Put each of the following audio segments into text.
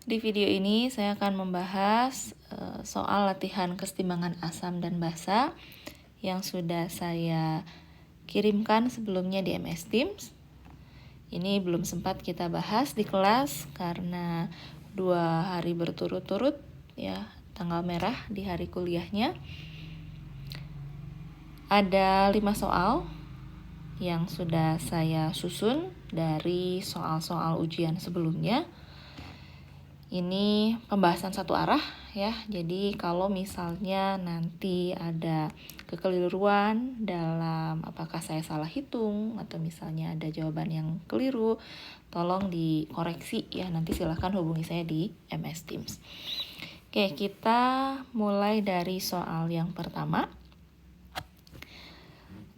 Di video ini saya akan membahas soal latihan kesetimbangan asam dan basa yang sudah saya kirimkan sebelumnya di MS Teams. Ini belum sempat kita bahas di kelas karena 2 hari berturut-turut ya, tanggal merah di hari kuliahnya. Ada 5 soal yang sudah saya susun dari soal-soal ujian sebelumnya. Ini pembahasan satu arah ya, jadi kalau misalnya nanti ada kekeliruan dalam apakah saya salah hitung atau misalnya ada jawaban yang keliru, tolong dikoreksi ya, nanti silahkan hubungi saya di MS Teams. Oke, kita mulai dari soal yang pertama.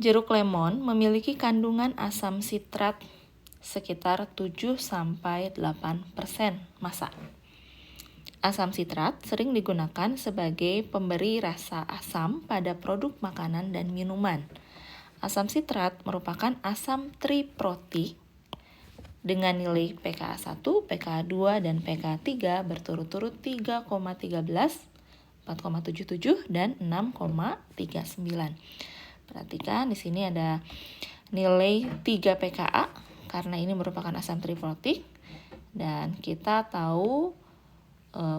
Jeruk lemon memiliki kandungan asam sitrat sekitar 7-8% massa. Asam sitrat sering digunakan sebagai pemberi rasa asam pada produk makanan dan minuman. Asam sitrat merupakan asam triprotik dengan nilai pKa 1, pKa 2, dan pKa 3 berturut-turut 3,13, 4,77, dan 6,39. Perhatikan di sini ada nilai 3 pKa karena ini merupakan asam triprotik, dan kita tahu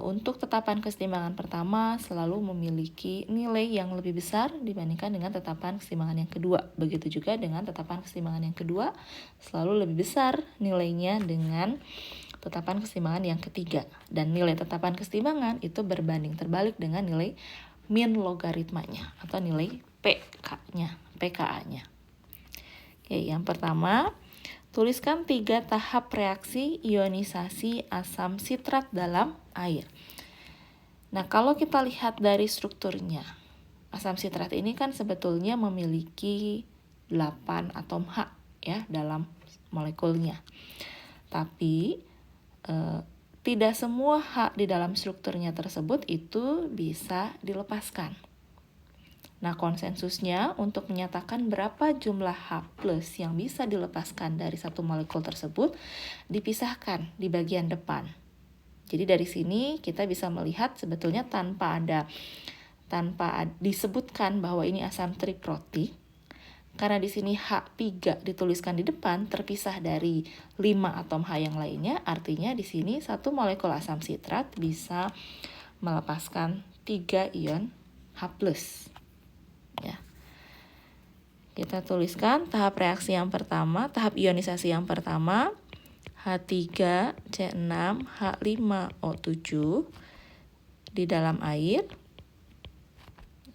untuk tetapan kesetimbangan pertama selalu memiliki nilai yang lebih besar dibandingkan dengan tetapan kesetimbangan yang kedua. Begitu juga dengan tetapan kesetimbangan yang kedua selalu lebih besar nilainya dengan tetapan kesetimbangan yang ketiga. Dan nilai tetapan kesetimbangan itu berbanding terbalik dengan nilai min logaritmanya atau nilai pKa-nya. Oke, yang pertama, tuliskan 3 tahap reaksi ionisasi asam sitrat dalam air. Nah, kalau kita lihat dari strukturnya, asam sitrat ini kan sebetulnya memiliki 8 atom H ya dalam molekulnya. Tapi tidak semua H di dalam strukturnya tersebut itu bisa dilepaskan. Nah, konsensusnya untuk menyatakan berapa jumlah H+ yang bisa dilepaskan dari satu molekul tersebut dipisahkan di bagian depan. Jadi dari sini kita bisa melihat sebetulnya tanpa disebutkan bahwa ini asam triprotik, karena di sini H3 dituliskan di depan terpisah dari 5 atom H yang lainnya, artinya di sini satu molekul asam sitrat bisa melepaskan 3 ion H+. Ya. Kita tuliskan tahap reaksi yang pertama, tahap ionisasi yang pertama, H3C6H5O7 di dalam air.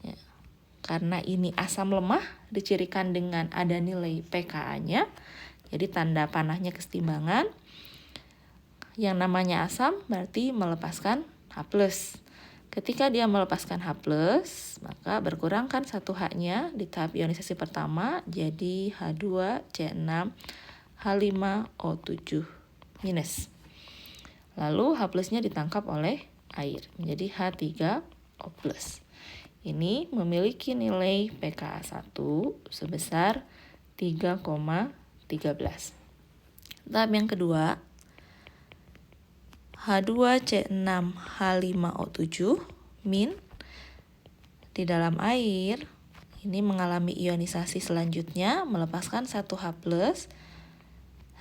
Ya. Karena ini asam lemah dicirikan dengan ada nilai pKa-nya, jadi tanda panahnya kesetimbangan. Yang namanya asam berarti melepaskan H+. Ketika dia melepaskan H+, maka berkurangkan satu H-nya di tahap ionisasi pertama, jadi H2C6H5O7-. Lalu H+-nya ditangkap oleh air, menjadi H3O+. Ini memiliki nilai pKa 1 sebesar 3,13. Tahap yang kedua, H2C6H5O7 min di dalam air ini mengalami ionisasi selanjutnya melepaskan 1 H+,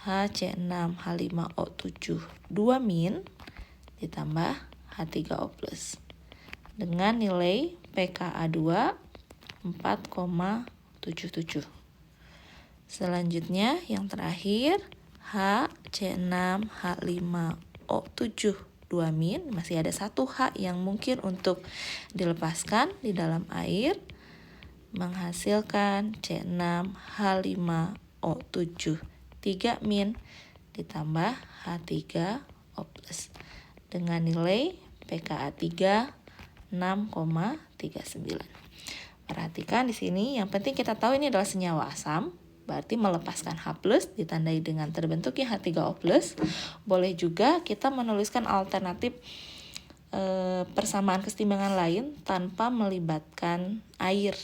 HC6H5O7 2 min ditambah H3O+ dengan nilai pKa 2 4,77. Selanjutnya yang terakhir HC6H5O7 2 min, masih ada 1 H yang mungkin untuk dilepaskan di dalam air, menghasilkan C6H5O7 3 min ditambah H3O+ dengan nilai pKa 3 6,39. Perhatikan di sini, yang penting kita tahu ini adalah senyawa asam, berarti melepaskan H+ ditandai dengan terbentuknya H3O+. Boleh juga kita menuliskan alternatif persamaan kesetimbangan lain tanpa melibatkan air.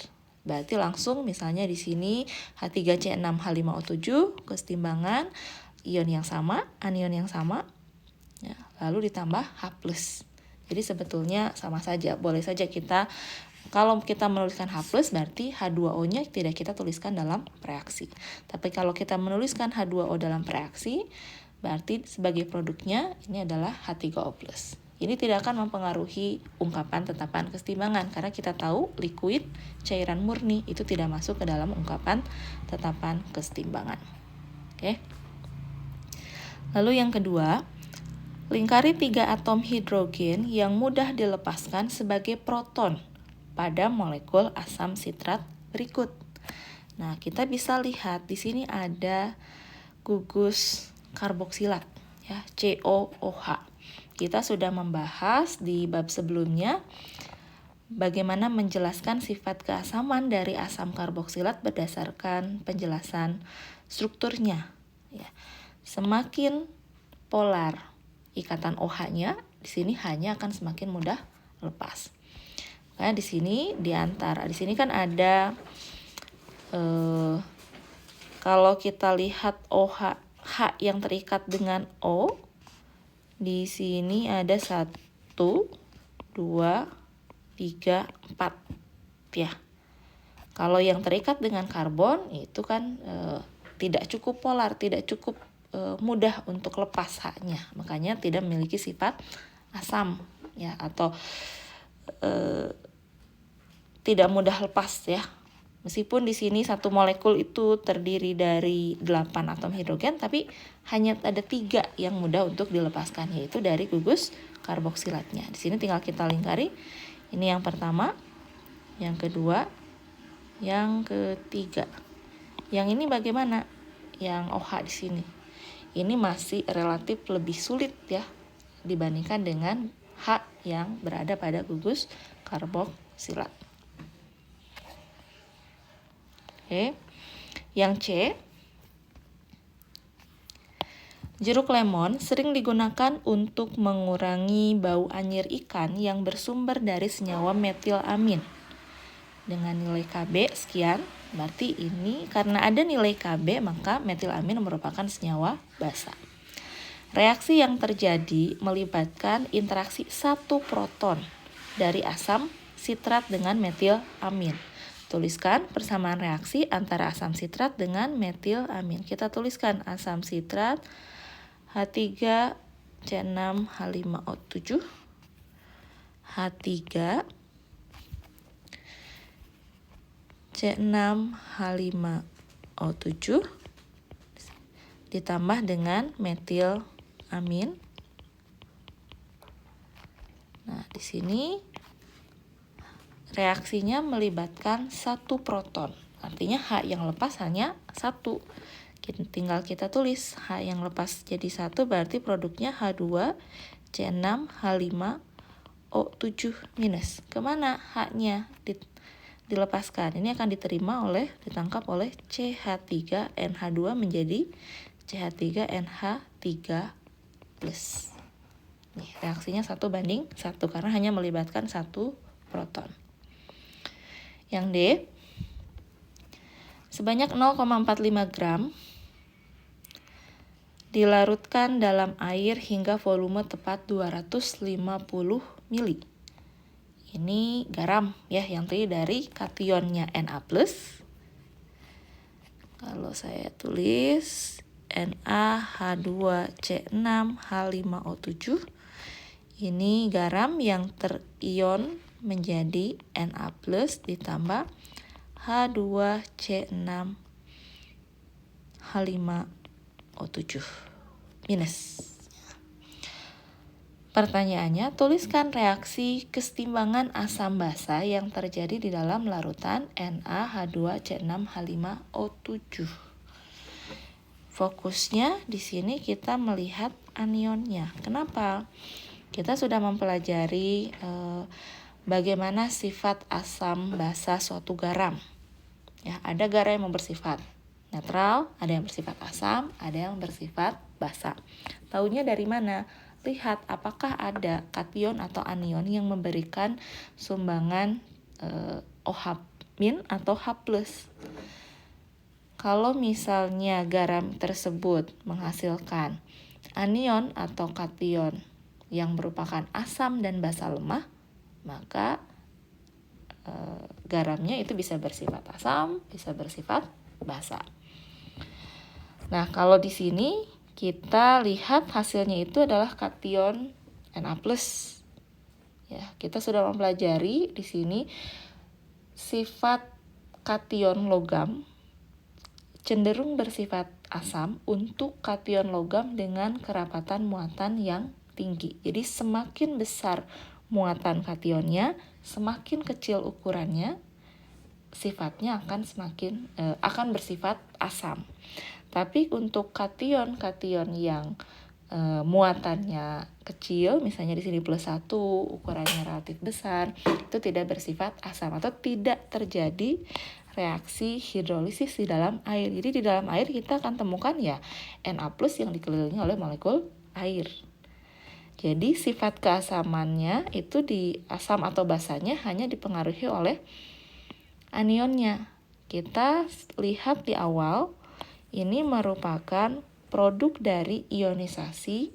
Berarti langsung misalnya di sini H3C6H5O7 kesetimbangan ion yang sama, anion yang sama. Ya, lalu ditambah H+. Jadi sebetulnya sama saja, boleh saja kita, kalau kita menuliskan H+, berarti H2O-nya tidak kita tuliskan dalam reaksi. Tapi kalau kita menuliskan H2O dalam reaksi, berarti sebagai produknya ini adalah H3O+. Ini tidak akan mempengaruhi ungkapan tetapan kesetimbangan, karena kita tahu liquid, cairan murni, itu tidak masuk ke dalam ungkapan tetapan kesetimbangan. Oke. Lalu yang kedua, lingkari 3 atom hidrogen yang mudah dilepaskan sebagai proton pada molekul asam sitrat berikut. Nah, kita bisa lihat di sini ada gugus karboksilat, ya, COOH. Kita sudah membahas di bab sebelumnya bagaimana menjelaskan sifat keasaman dari asam karboksilat berdasarkan penjelasan strukturnya. Ya. Semakin polar ikatan OH-nya, di sini H-nya akan semakin mudah lepas. Nah, di sini di sini kan ada kalau kita lihat OH, H yang terikat dengan O, di sini ada 1, 2, 3, 4 ya. Kalau yang terikat dengan karbon itu kan tidak cukup polar, tidak cukup mudah untuk lepas H-nya. Makanya tidak memiliki sifat asam ya, atau tidak mudah lepas ya. Meskipun di sini satu molekul itu terdiri dari 8 atom hidrogen, tapi hanya ada 3 yang mudah untuk dilepaskan, yaitu dari gugus karboksilatnya. Di sini tinggal kita lingkari. Ini yang pertama, yang kedua, yang ketiga. Yang ini bagaimana? Yang OH di sini. Ini masih relatif lebih sulit ya dibandingkan dengan H yang berada pada gugus karboksilat. Oke. Yang C, jeruk lemon sering digunakan untuk mengurangi bau anyir ikan yang bersumber dari senyawa metilamin. Dengan nilai Kb sekian, berarti ini karena ada nilai Kb maka metilamin merupakan senyawa basa. Reaksi yang terjadi melibatkan interaksi satu proton dari asam sitrat dengan metilamin. Tuliskan persamaan reaksi antara asam sitrat dengan metilamin. Kita tuliskan asam sitrat H3C6H5O7, H3C6H5O7 ditambah dengan metilamin. Nah, di sini reaksinya melibatkan satu proton. Artinya H yang lepas hanya 1. Tinggal kita tulis H yang lepas jadi 1, berarti produknya H2C6H5O7 minus. Kemana H-nya dilepaskan? Ini akan ditangkap oleh CH3NH2 menjadi CH3NH3+. Nih, reaksinya 1:1 karena hanya melibatkan satu proton. Yang D, sebanyak 0,45 gram dilarutkan dalam air hingga volume tepat 250 mili. Ini garam ya, yang terdiri dari kationnya Na+. Kalau saya tulis NaH2C6H5O7, ini garam yang terion menjadi Na+ ditambah H2C6H5O7 minus. Pertanyaannya, tuliskan reaksi kesetimbangan asam basa yang terjadi di dalam larutan NaH2C6H5O7. Fokusnya di sini kita melihat anionnya. Kenapa? Kita sudah mempelajari bagaimana sifat asam basa suatu garam. Ya, ada garam yang bersifat netral, ada yang bersifat asam, ada yang bersifat basa. Taunya dari mana? Lihat apakah ada kation atau anion yang memberikan sumbangan OH- atau H+. Kalau misalnya garam tersebut menghasilkan anion atau kation yang merupakan asam dan basa lemah, maka garamnya itu bisa bersifat asam, bisa bersifat basa. Nah, kalau di sini kita lihat hasilnya itu adalah kation Na+. Ya, kita sudah mempelajari di sini sifat kation logam cenderung bersifat asam untuk kation logam dengan kerapatan muatan yang tinggi. Jadi semakin besar muatan kationnya, semakin kecil ukurannya, sifatnya akan bersifat asam. Tapi untuk kation yang muatannya kecil, misalnya di sini +1, ukurannya relatif besar, itu tidak bersifat asam atau tidak terjadi reaksi hidrolisis di dalam air. Jadi di dalam air kita akan temukan ya Na+ yang dikelilingi oleh molekul air. Jadi sifat keasamannya itu di asam atau basanya hanya dipengaruhi oleh anionnya. Kita lihat di awal, ini merupakan produk dari ionisasi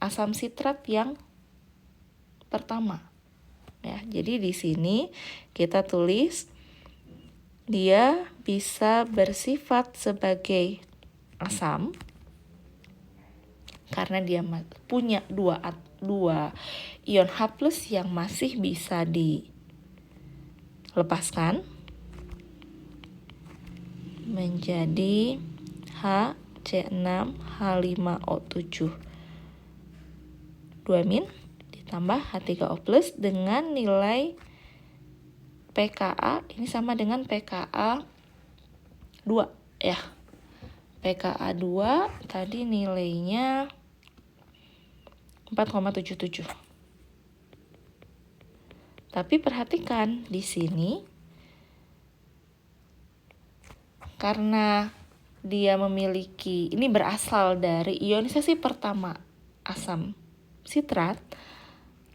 asam sitrat yang pertama. Ya, jadi di sini kita tulis dia bisa bersifat sebagai asam karena dia punya dua ion H+ yang masih bisa dilepaskan menjadi HC6H5O7 2- ditambah H3O+ dengan nilai pKa ini sama dengan pKa 2 ya. pKa 2 tadi nilainya 4,77. Tapi perhatikan di sini karena dia memiliki, ini berasal dari ionisasi pertama asam sitrat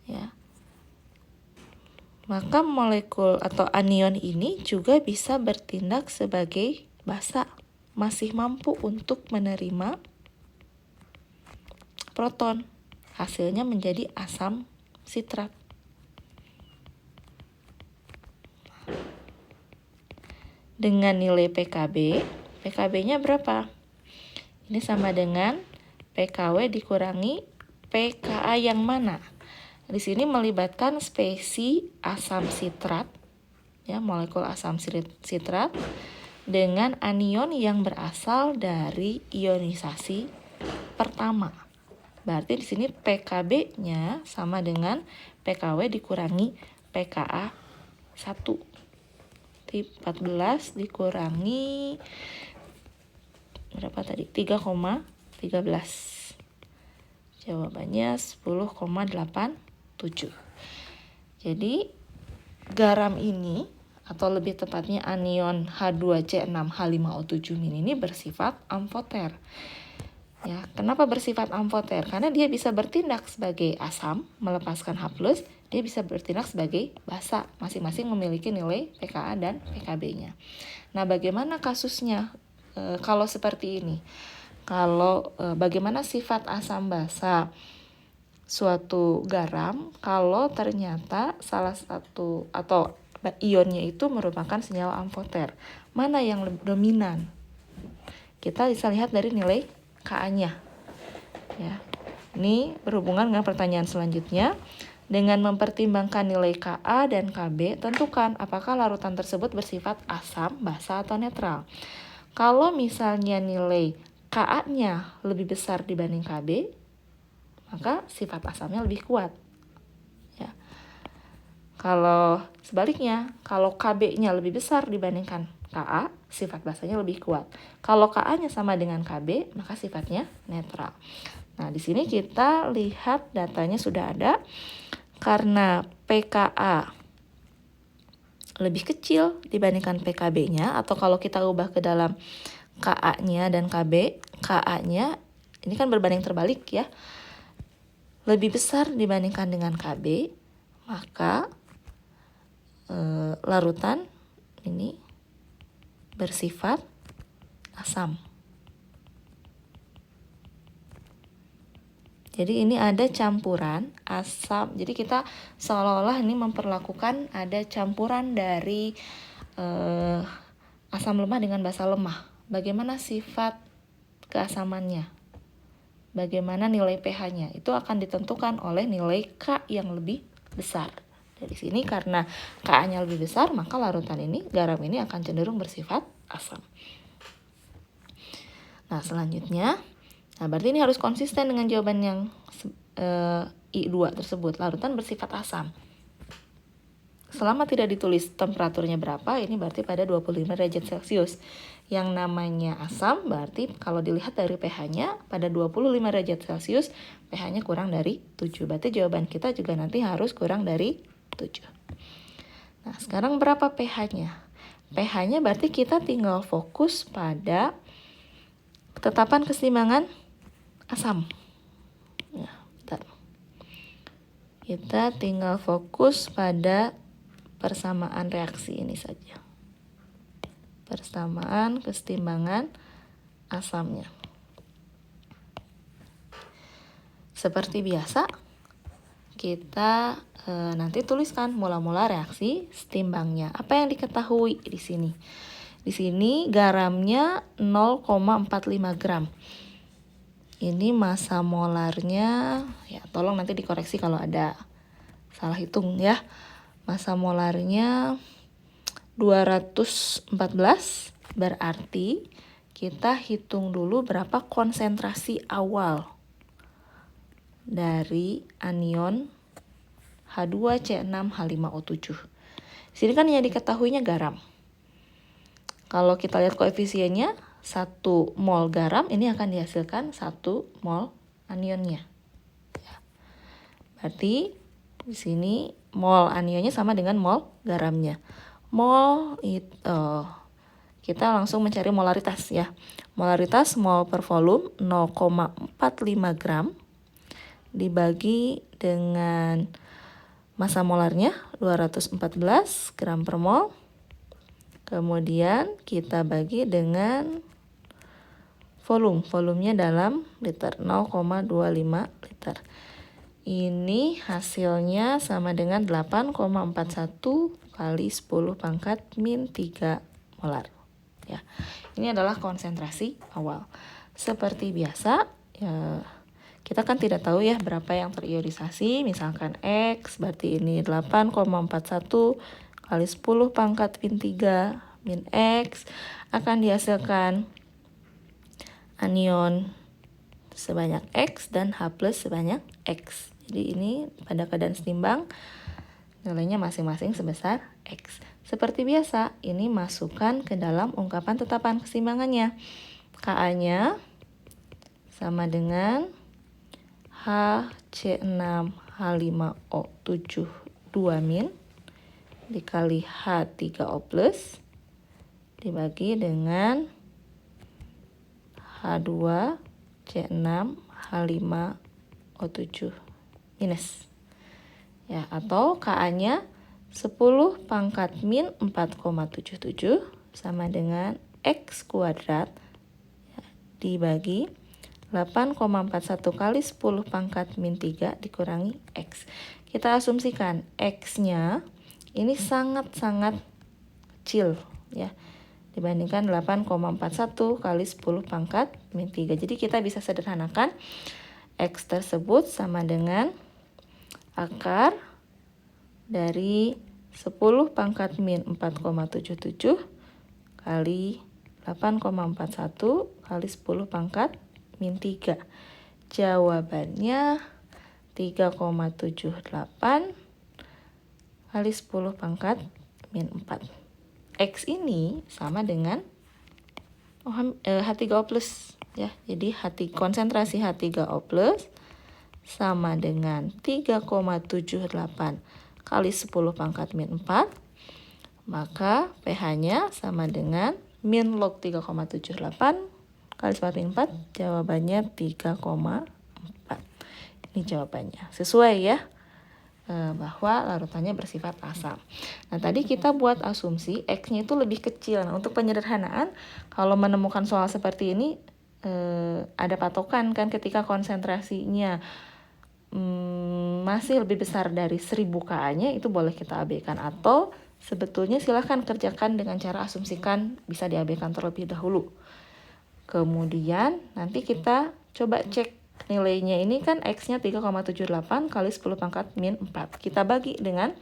ya, maka molekul atau anion ini juga bisa bertindak sebagai basa, masih mampu untuk menerima proton, hasilnya menjadi asam sitrat. Dengan nilai PKB-nya berapa? Ini sama dengan PKW dikurangi pKa yang mana? Di sini melibatkan spesies asam sitrat, ya, molekul asam sitrat dengan anion yang berasal dari ionisasi pertama. Berarti di sini PKB-nya sama dengan PKW dikurangi pKa 1. 14 dikurangi berapa tadi? 3,13. Jawabannya 10,87. Jadi garam ini atau lebih tepatnya anion H2C6H5O7- ini bersifat amfoter. Ya, kenapa bersifat amfoter? Karena dia bisa bertindak sebagai asam, melepaskan H+, dia bisa bertindak sebagai basa, masing-masing memiliki nilai pKa dan PKB-nya. Nah, bagaimana kasusnya kalau seperti ini? Kalau bagaimana sifat asam basa suatu garam kalau ternyata salah satu atau ionnya itu merupakan senyawa amfoter? Mana yang lebih dominan? Kita bisa lihat dari nilai Ka-nya. Ya. Ini berhubungan dengan pertanyaan selanjutnya. Dengan mempertimbangkan nilai Ka dan Kb, tentukan apakah larutan tersebut bersifat asam, basa, atau netral. Kalau misalnya nilai Ka-nya lebih besar dibanding Kb, maka sifat asamnya lebih kuat. Ya. Kalau sebaliknya, kalau Kb-nya lebih besar dibandingkan Ka, sifat basanya lebih kuat. Kalau Ka-nya sama dengan Kb, maka sifatnya netral. Nah, di sini kita lihat datanya sudah ada. Karena pKa lebih kecil dibandingkan PKB-nya, atau kalau kita ubah ke dalam Ka-nya dan Kb, Ka-nya ini kan berbanding terbalik ya, lebih besar dibandingkan dengan Kb, maka larutan ini bersifat asam. Jadi ini ada campuran asam. Jadi kita seolah-olah ini memperlakukan ada campuran dari asam lemah dengan basa lemah. Bagaimana sifat keasamannya? Bagaimana nilai pH-nya? Itu akan ditentukan oleh nilai K yang lebih besar. Dari sini karena K-nya lebih besar, maka larutan ini, garam ini akan cenderung bersifat asam. Nah, selanjutnya, berarti ini harus konsisten dengan jawaban yang I2 tersebut. Larutan bersifat asam. Selama tidak ditulis temperaturnya berapa, ini berarti pada 25 derajat Celcius. Yang namanya asam berarti kalau dilihat dari pH-nya pada 25 derajat Celcius, pH-nya kurang dari 7. Berarti jawaban kita juga nanti harus kurang dari 7. Nah, sekarang berapa pH-nya? pH-nya berarti kita tinggal fokus pada ketetapan keseimbangan asam. Nah, bentar. Kita tinggal fokus pada persamaan reaksi ini saja. Persamaan keseimbangan asamnya. Seperti biasa, kita nanti tuliskan mula-mula reaksi setimbangnya. Apa yang diketahui di sini? Di sini garamnya 0,45 gram. Ini massa molarnya, ya tolong nanti dikoreksi kalau ada salah hitung ya. Massa molarnya 214, berarti kita hitung dulu berapa konsentrasi awal dari anion H2C6H5O7. Sini kan yang diketahuinya garam. Kalau kita lihat koefisiennya, 1 mol garam ini akan dihasilkan 1 mol anionnya. Berarti di sini mol anionnya sama dengan mol garamnya. Mol itu kita langsung mencari molaritas ya. Molaritas mol per volume 0,45 gram dibagi dengan massa molarnya 214 gram per mol. Kemudian kita bagi dengan volumenya dalam liter, 0,25 liter. Ini hasilnya sama dengan 8,41 kali 10 pangkat min 3 molar. Ya, ini adalah konsentrasi awal. Seperti biasa, ya, kita kan tidak tahu ya berapa yang terionisasi. Misalkan X, berarti ini 8,41 kali 10 pangkat min 3 min X akan dihasilkan anion sebanyak X dan H plus sebanyak X. Jadi ini pada keadaan setimbang nilainya masing-masing sebesar X. Seperti biasa, ini masukkan ke dalam ungkapan tetapan keseimbangannya. Ka-nya sama dengan HC6H5O7 2- dikali H3O plus dibagi dengan H2C6H5O7 minus. Ya, atau Ka-nya 10 pangkat min 4,77 sama dengan X kuadrat ya, dibagi 8,41 kali 10 pangkat min 3 dikurangi X. Kita asumsikan X-nya ini sangat-sangat kecil ya, dibandingkan 8,41 kali 10 pangkat min 3. Jadi kita bisa sederhanakan X tersebut sama dengan akar dari 10 pangkat min 4,77 kali 8,41 kali 10 pangkat min 3. Jawabannya 3,78 kali 10 pangkat min 4. X ini sama dengan H3O plus ya. Jadi konsentrasi H3O plus sama dengan 3,78 kali 10 pangkat min 4. Maka pH-nya sama dengan min log 3,78 kali 10 min 4. Jawabannya 3,4. Ini jawabannya. Sesuai ya, bahwa larutannya bersifat asam. Nah, tadi kita buat asumsi X-nya itu lebih kecil. Nah, untuk penyederhanaan, kalau menemukan soal seperti ini, ada patokan kan ketika konsentrasinya masih lebih besar dari 1000 Ka-nya, itu boleh kita abaikan, atau sebetulnya silahkan kerjakan dengan cara asumsikan bisa diabaikan terlebih dahulu. Kemudian nanti kita coba cek nilainya, ini kan X-nya 3,78 kali 10 pangkat min 4. Kita bagi dengan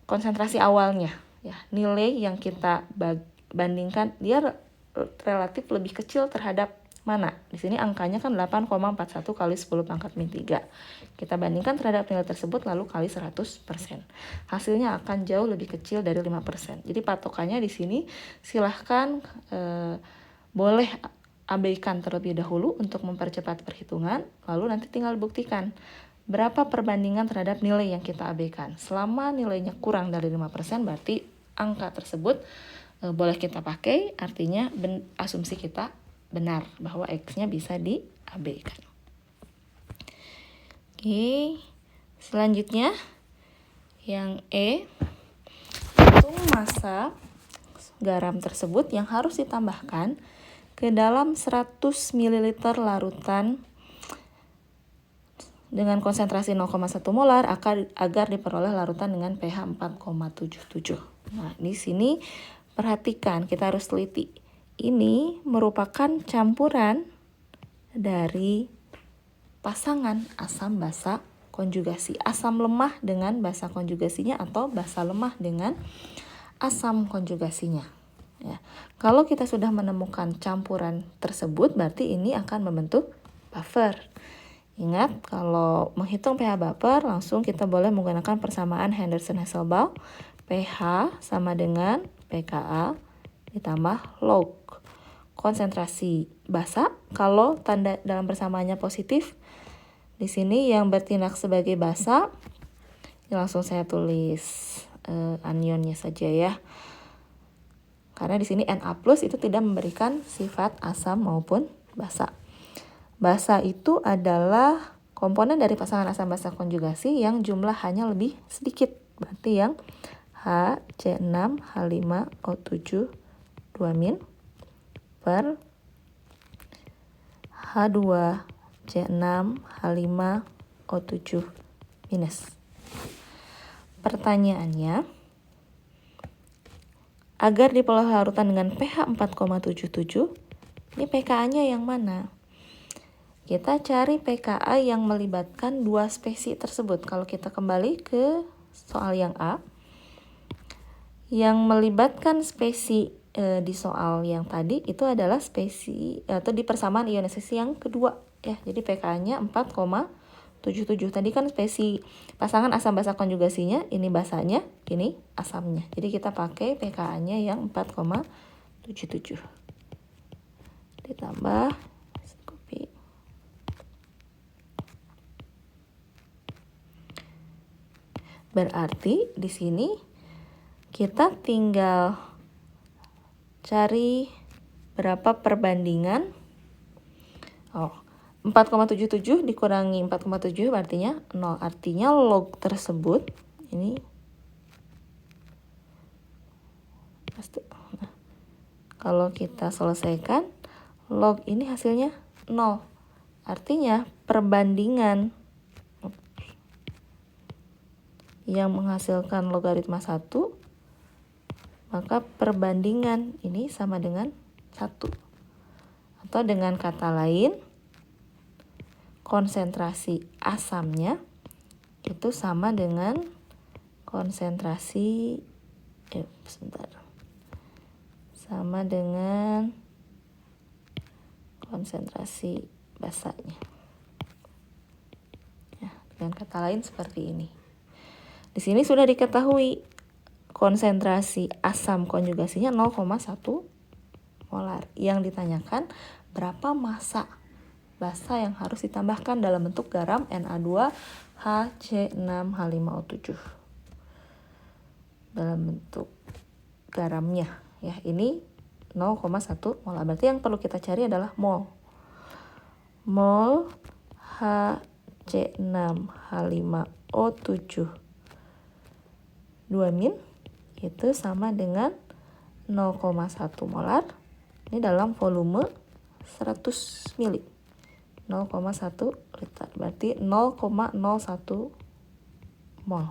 konsentrasi awalnya. Ya, nilai yang kita bandingkan dia relatif lebih kecil terhadap mana? Di sini angkanya kan 8,41 kali 10 pangkat min 3. Kita bandingkan terhadap nilai tersebut lalu kali 100%. Hasilnya akan jauh lebih kecil dari 5%. Jadi patokannya di sini silahkan boleh abaikan terlebih dahulu untuk mempercepat perhitungan, lalu nanti tinggal buktikan berapa perbandingan terhadap nilai yang kita abaikan. Selama nilainya kurang dari 5%, berarti angka tersebut boleh kita pakai, artinya asumsi kita benar bahwa X-nya bisa diabaikan. Oke, selanjutnya yang E, hitung massa garam tersebut yang harus ditambahkan ke dalam 100 ml larutan dengan konsentrasi 0,1 molar agar diperoleh larutan dengan pH 4,77. Nah, di sini perhatikan, kita harus teliti. Ini merupakan campuran dari pasangan asam basa konjugasi, asam lemah dengan basa konjugasinya atau basa lemah dengan asam konjugasinya. Ya. Kalau kita sudah menemukan campuran tersebut, berarti ini akan membentuk buffer. Ingat, kalau menghitung pH buffer, langsung kita boleh menggunakan persamaan Henderson-Hasselbalch. pH sama dengan pKa ditambah log konsentrasi basa. Kalau tanda dalam persamaannya positif, di sini yang bertindak sebagai basa, langsung saya tulis anionnya saja ya. Karena di sini Na+ itu tidak memberikan sifat asam maupun basa. Basa itu adalah komponen dari pasangan asam basa konjugasi yang jumlah hanya lebih sedikit. Berarti yang HC6H5O7 2- per H2C6H5O7-. Pertanyaannya, agar diperoleh larutan dengan pH 4,77, ini pKa-nya yang mana? Kita cari pKa yang melibatkan dua spesi tersebut. Kalau kita kembali ke soal yang A, yang melibatkan spesi di soal yang tadi itu adalah spesi atau di persamaan ionisasi yang kedua ya. Jadi pKa-nya 4,77. Tadi kan spesi pasangan asam basa konjugasinya, ini basanya, ini asamnya. Jadi kita pakai pKa-nya yang 4,77. Ditambah copy. Berarti di sini kita tinggal cari berapa perbandingan. 4,77 dikurangi 4,7 artinya 0. Artinya log tersebut ini nah, kalau kita selesaikan, log ini hasilnya 0. Artinya perbandingan yang menghasilkan logaritma 1, maka perbandingan ini sama dengan 1. Atau dengan kata lain, konsentrasi asamnya itu sama dengan konsentrasi sama dengan konsentrasi basanya. Ya, dengan kata lain seperti ini. Di sini sudah diketahui konsentrasi asam konjugasinya 0,1 molar. Yang ditanyakan berapa massa basa yang harus ditambahkan dalam bentuk garam Na2HC6H5O7. Dalam bentuk garamnya ya, ini 0,1 molar. Berarti yang perlu kita cari adalah mol. Mol HC6H5O7 2- itu sama dengan 0,1 molar. Ini dalam volume 100 mili. 0,1 liter. Berarti 0,01 mol.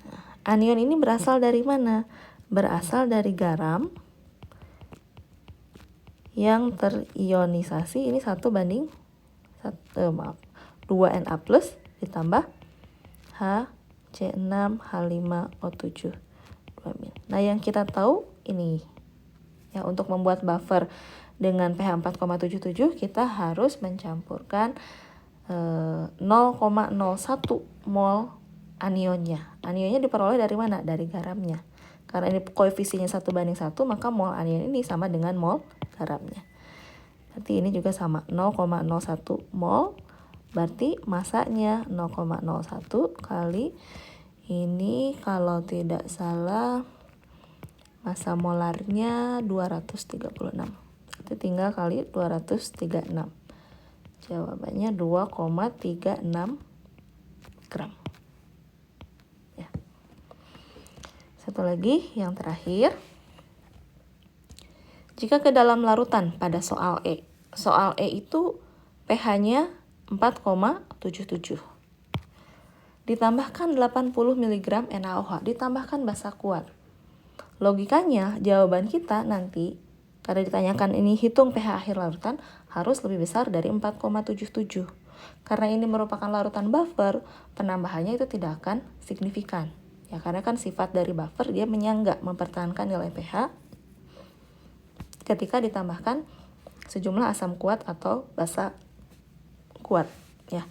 Nah, anion ini berasal dari mana? Berasal dari garam yang terionisasi, ini 1:2 2Na plus ditambah HC6H5O7 2-. Nah, yang kita tahu ini ya, untuk membuat buffer dengan pH 4,77 kita harus mencampurkan 0,01 mol anionnya. Anionnya diperoleh dari mana? Dari garamnya. Karena ini koefisiennya 1:1, maka mol anion ini sama dengan mol garamnya. Berarti ini juga sama, 0,01 mol. Berarti masanya 0,01 kali ini, kalau tidak salah massa molarnya 236. Itu tinggal kali 236. Jawabannya 2,36 gram. Ya. Satu lagi, yang terakhir. Jika ke dalam larutan pada soal E. Soal E itu pH-nya 4,77. Ditambahkan 80 mg NaOH, ditambahkan basa kuat. Logikanya, jawaban kita nanti, karena ditanyakan ini hitung pH akhir larutan, harus lebih besar dari 4,77. Karena ini merupakan larutan buffer, penambahannya itu tidak akan signifikan. Ya, karena kan sifat dari buffer, dia menyangga, mempertahankan nilai pH ketika ditambahkan sejumlah asam kuat atau basa kuat. Ya.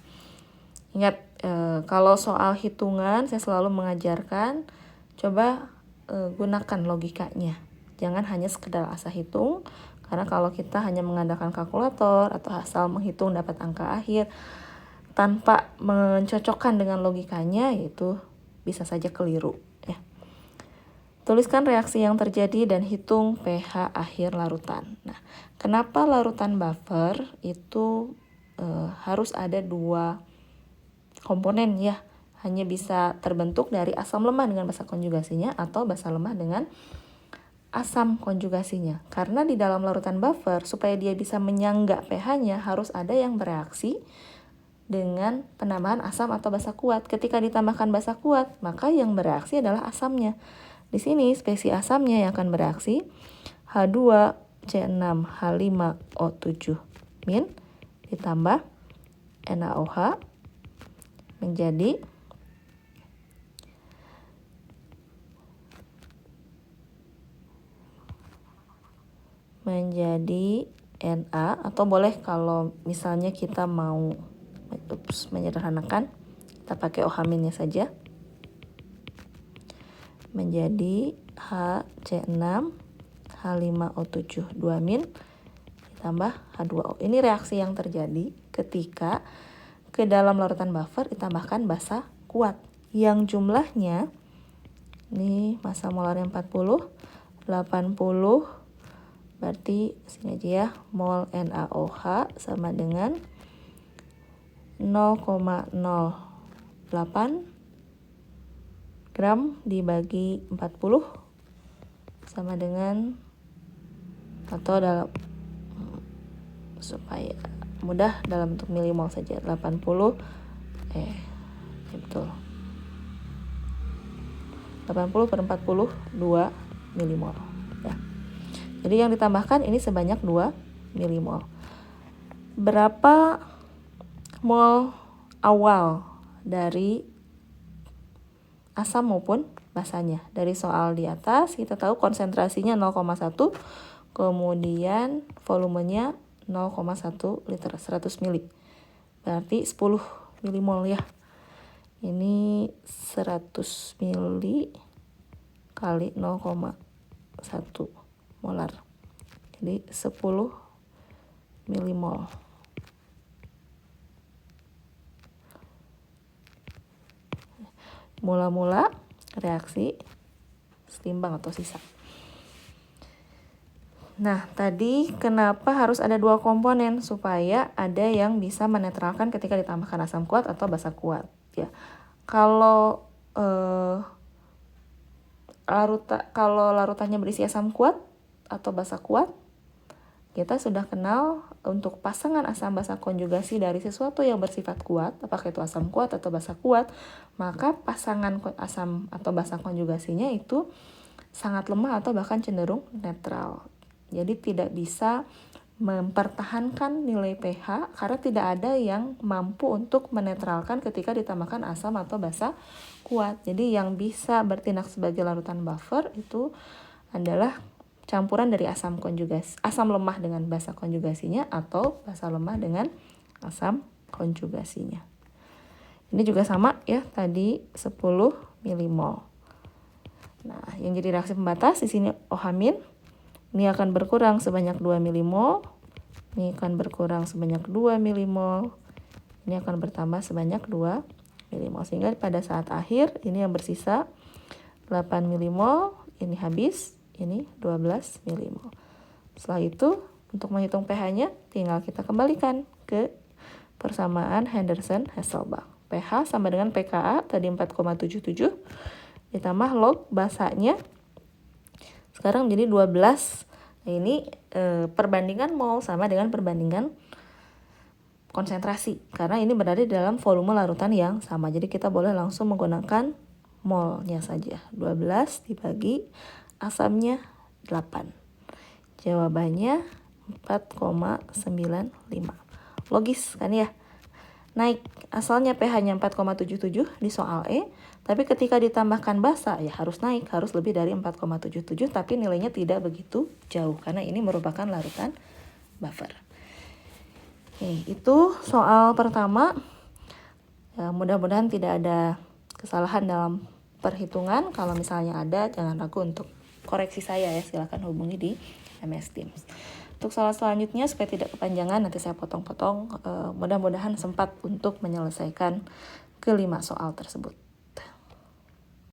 Ingat, kalau soal hitungan saya selalu mengajarkan, coba gunakan logikanya. Jangan hanya sekedar asal hitung, karena kalau kita hanya mengandalkan kalkulator atau asal menghitung dapat angka akhir tanpa mencocokkan dengan logikanya, itu bisa saja keliru. Ya. Tuliskan reaksi yang terjadi dan hitung pH akhir larutan. Nah, kenapa larutan buffer itu harus ada 2 komponen ya? Hanya bisa terbentuk dari asam lemah dengan basa konjugasinya atau basa lemah dengan asam konjugasinya. Karena di dalam larutan buffer, supaya dia bisa menyangga pH-nya, harus ada yang bereaksi dengan penambahan asam atau basa kuat. Ketika ditambahkan basa kuat, maka yang bereaksi adalah asamnya. Di sini spesies asamnya yang akan bereaksi H2C6H5O7- ditambah NaOH menjadi Na, atau boleh kalau misalnya kita mau menyederhanakan, kita pakai OH- saja, menjadi HC6H5O7 2- ditambah H2O. Ini reaksi yang terjadi ketika ke dalam larutan buffer ditambahkan basa kuat yang jumlahnya, ini massa molarnya 40, 80, berarti sini aja ya, mol NaOH sama dengan 0,08 gram dibagi 40 sama dengan, atau dalam supaya mudah dalam bentuk milimol saja, 80 ya betul, 80/42 milimol ya. Jadi yang ditambahkan ini sebanyak 2 milimol. Berapa mol awal dari asam maupun basanya? Dari soal di atas kita tahu konsentrasinya 0,1, kemudian volumenya 0,1 liter, 100 mili. Berarti 10 milimol ya. Ini 100 mili kali 0,1 molar. Jadi 10 milimol. Mula-mula reaksi setimbang atau sisa. Nah, tadi kenapa harus ada 2 komponen? Supaya ada yang bisa menetralkan ketika ditambahkan asam kuat atau basa kuat. Ya, kalau larutannya berisi asam kuat atau basa kuat, kita sudah kenal untuk pasangan asam basa konjugasi dari sesuatu yang bersifat kuat, apakah itu asam kuat atau basa kuat, maka pasangan asam atau basa konjugasinya itu sangat lemah atau bahkan cenderung netral. Jadi tidak bisa mempertahankan nilai pH karena tidak ada yang mampu untuk menetralkan ketika ditambahkan asam atau basa kuat. Jadi yang bisa bertindak sebagai larutan buffer itu adalah campuran dari asam lemah dengan basa konjugasinya atau basa lemah dengan asam konjugasinya. Ini juga sama ya, tadi 10 milimol. Nah, yang jadi reaksi pembatas di sini OH- ini akan berkurang sebanyak 2 milimol. Ini akan berkurang sebanyak 2 milimol. Ini akan bertambah sebanyak 2 milimol. Sehingga pada saat akhir ini yang bersisa 8 milimol, ini habis. Ini 12 milimol. Setelah itu, untuk menghitung pH-nya, tinggal kita kembalikan ke persamaan Henderson-Hasselbalch. pH sama dengan pKa, tadi 4,77, ditambah log basanya, sekarang menjadi 12. Nah, ini perbandingan mol sama dengan perbandingan konsentrasi, karena ini berada di dalam volume larutan yang sama. Jadi kita boleh langsung menggunakan molnya saja. 12 dibagi asamnya 8. Jawabannya 4,95. Logis kan ya? Naik, asalnya pH-nya 4,77 di soal E, tapi ketika ditambahkan basa ya harus naik, harus lebih dari 4,77, tapi nilainya tidak begitu jauh karena ini merupakan larutan buffer. Oke, itu soal pertama. Ya, mudah-mudahan tidak ada kesalahan dalam perhitungan. Kalau misalnya ada, jangan ragu untuk koreksi saya ya, silakan hubungi di MS Teams. Untuk soal selanjutnya supaya tidak kepanjangan nanti saya potong-potong, mudah-mudahan sempat untuk menyelesaikan kelima soal tersebut.